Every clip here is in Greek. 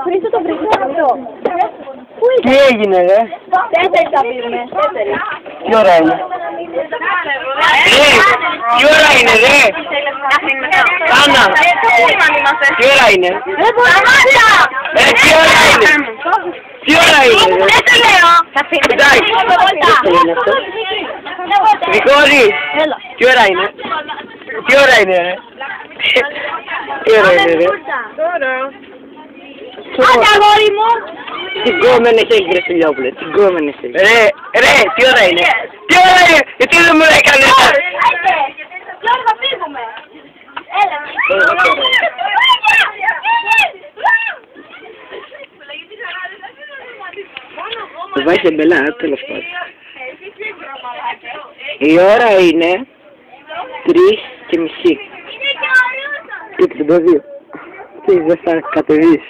Χρήστο το βρήκε αυτό. Τι έγινε ρε? 4 θα πήρουμε. 4. Τι ώρα είναι? Τι ώρα είναι ρε? Άννα! Τι ώρα είναι? Τι ώρα είναι? Τι ώρα είναι ρε? Δεν το λέω. Θα φύγουμε. Γρηγόρη! Τι ώρα είναι? Τι ώρα είναι ρε? Τι ώρα είναι ρε? Άντε αγόρι μου. Τι γκόμενες έχεις ρε Φιλιόπουλε, τι γκόμενες έχεις. Ρε, τι ώρα είναι? Τι ώρα είναι? Γιατί δεν μου έκανες? Τι ώρα θα φύγουμε? Έλα. Το βάζει εμπελά, τέλος πάντων. Η ώρα είναι 3:30. Τι την πω 2. Τι δεν θα κατεβείς.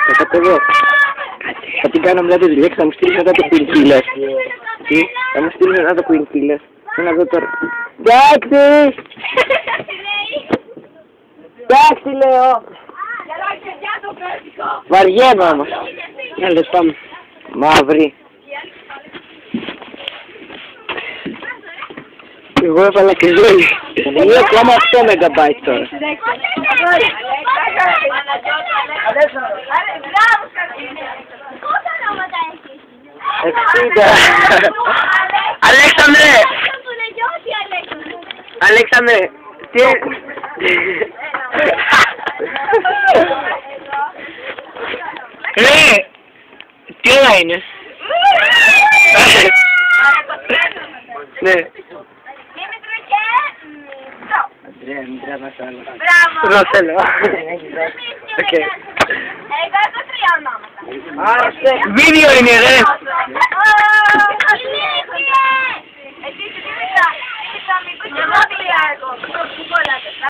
Θα κατεβώ. Θα την κάνω μετά τη δουλειά και θα μου στείλεις μετά το Queen Killers. Τι, θα μου στείλεις μετά το Queen Killers. Να δω τώρα. Εντάξει! Εντάξει λέω! Βαριέμαι όμως. Έλα πάμε. Μαύρη. Εγώ έβαλα και ζόλι. 2,8 MB τώρα. Αλέξανδρε! Αλέξανδρε! Τι... Ρε! Τι ώρα είναι? Ναι. Αντρέα, μην τραβάς άλλο. Μπράβο! Δεν θέλω. Οκ. Εγώ έχω 3 ονόματα. Βίντεο είναι ρε! Εσύ είσαι 3 αμυγούς και εγώ 3 εγώ.